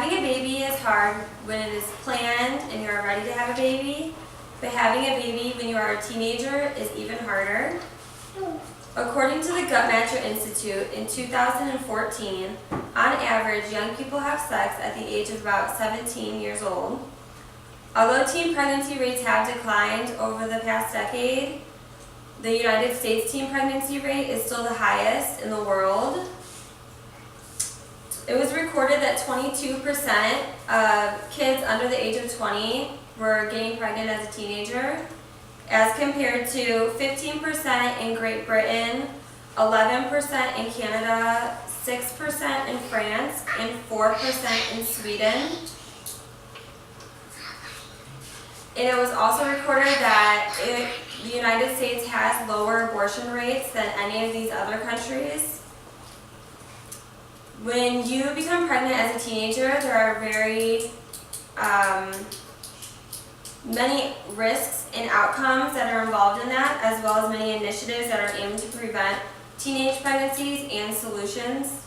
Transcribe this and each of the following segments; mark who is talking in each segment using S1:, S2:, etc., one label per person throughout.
S1: Having a baby is hard when it is planned and you are ready to have a baby, but having a baby when you are a teenager is even harder. According to the Guttmacher Institute, in 2014, on average, young people have sex at the age of about 17 years old. Although teen pregnancy rates have declined over the past decade, the United States teen pregnancy rate is still the highest in the world. It was recorded that 22% of kids under the age of 20 were getting pregnant as a teenager, as compared to 15% in Great Britain, 11% in Canada, 6% in France, and 4% in Sweden. And it was also recorded that the United States has lower abortion rates than any of these other countries. When you become pregnant as a teenager, there are very many risks and outcomes that are involved in that, as well as many initiatives that are aimed to prevent teenage pregnancies and solutions.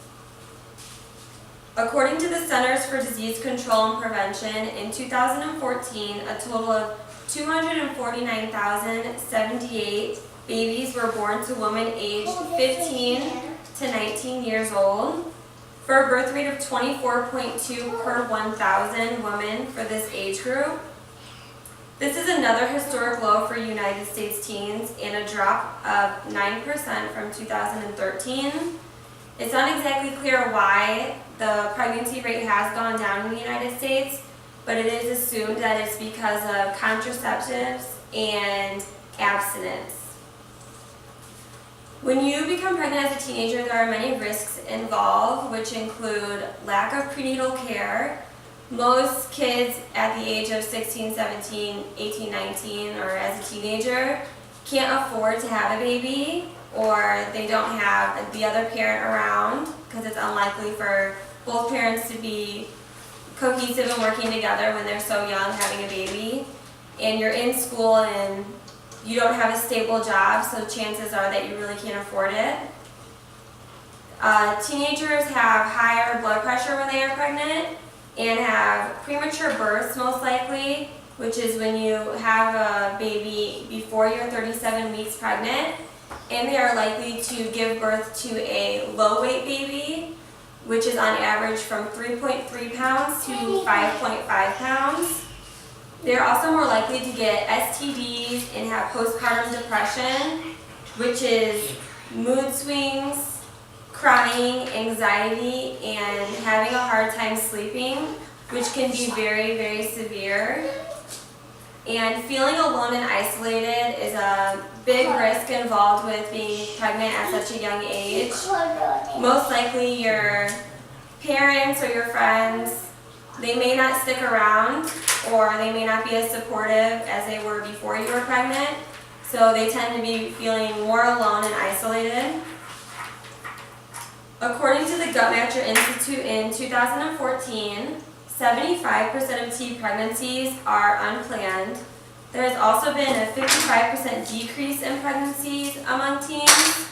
S1: According to the Centers for Disease Control and Prevention, in 2014, a total of 249,078 babies were born to women aged 15 to 19 years old, for a birth rate of 24.2 per 1,000 women for this age group. This is another historic low for United States teens and a drop of 9% from 2013. It's not exactly clear why the pregnancy rate has gone down in the United States, but it is assumed that it's because of contraceptives and abstinence. When you become pregnant as a teenager, there are many risks involved, which include lack of prenatal care. Most kids at the age of 16, 17, 18, 19, or as a teenager can't afford to have a baby, or they don't have the other parent around because it's unlikely for both parents to be cohesive and working together when they're so young having a baby. And you're in school and you don't have a stable job, so chances are that you really can't afford it. Teenagers have higher blood pressure when they are pregnant and have premature births most likely, which is when you have a baby before you're 37 weeks pregnant, and they are likely to give birth to a low weight baby, which is on average from 3.3 pounds to 5.5 pounds. They're also more likely to get STDs and have postpartum depression, which is mood swings, crying, anxiety, and having a hard time sleeping, which can be very, very severe. And feeling alone and isolated is a big risk involved with being pregnant at such a young age. Most likely your parents or your friends, they may not stick around, or they may not be as supportive as they were before you were pregnant, so they tend to be feeling more alone and isolated. According to the Guttmacher Institute in 2014, 75% of teen pregnancies are unplanned. There has also been a 55% decrease in pregnancies among teens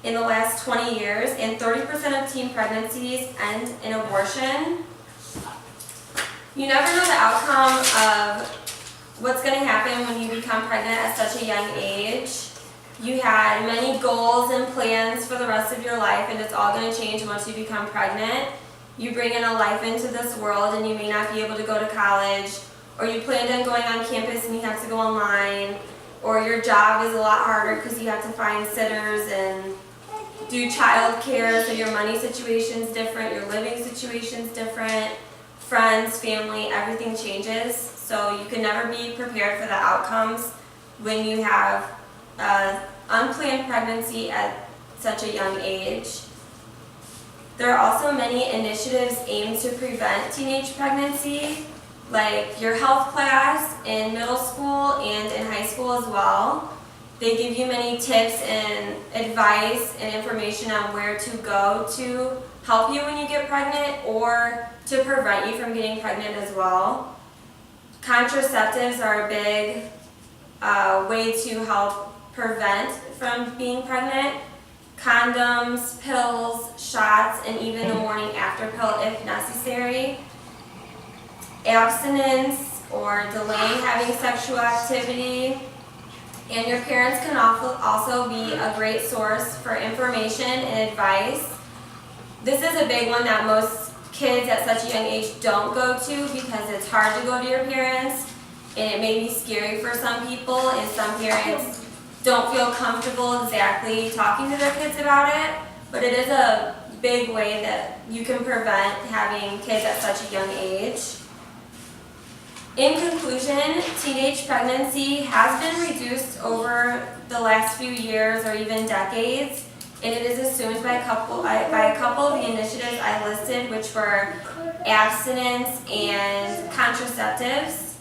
S1: in the last 20 years, and 30% of teen pregnancies end in abortion. You never know the outcome of what's going to happen when you become pregnant at such a young age. You had many goals and plans for the rest of your life, and it's all going to change once you become pregnant. You bring in a life into this world, and you may not be able to go to college, or you planned on going on campus and you have to go online, or your job is a lot harder because you have to find sitters and do child care, so your money situation's different, your living situation's different. Friends, family, everything changes, so you can never be prepared for the outcomes when you have an unplanned pregnancy at such a young age. There are also many initiatives aimed to prevent teenage pregnancy, like your health class in middle school and in high school as well. They give you many tips and advice and information on where to go to help you when you get pregnant or to prevent you from getting pregnant as well. Contraceptives are a big way to help prevent from being pregnant. Condoms, pills, shots, and even the morning after pill if necessary. abstinence or delaying having sexual activity. And your parents can also be a great source for information and advice. This is a big one that most kids at such a young age don't go to because it's hard to go to your parents, and it may be scary for some people, and some parents don't feel comfortable exactly talking to their kids about it, but it is a big way that you can prevent having kids at such a young age. In conclusion, teenage pregnancy has been reduced over the last few years or even decades, and it is assumed by a couple of the initiatives I listed, which were abstinence and contraceptives.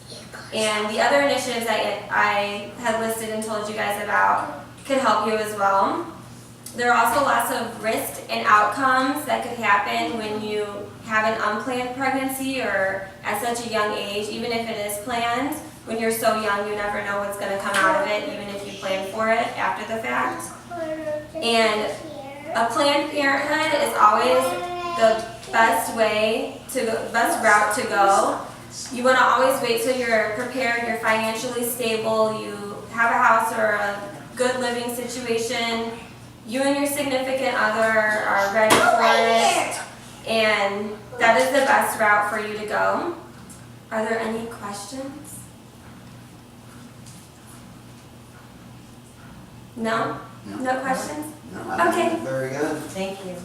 S1: And the other initiatives I had listed and told you guys about could help you as well. There are also lots of risks and outcomes that could happen when you have an unplanned pregnancy or at such a young age, even if it is planned. When you're so young, you never know what's going to come out of it, even if you plan for it after the fact. And a Planned Parenthood is always the best route to go. You want to always wait till you're prepared, you're financially stable, you have a house or a good living situation, you and your significant other are ready for it, and that is the best route for you to go. Are there any questions? No? No questions?
S2: No, I think
S1: Okay.
S2: it's very good.
S3: Thank you.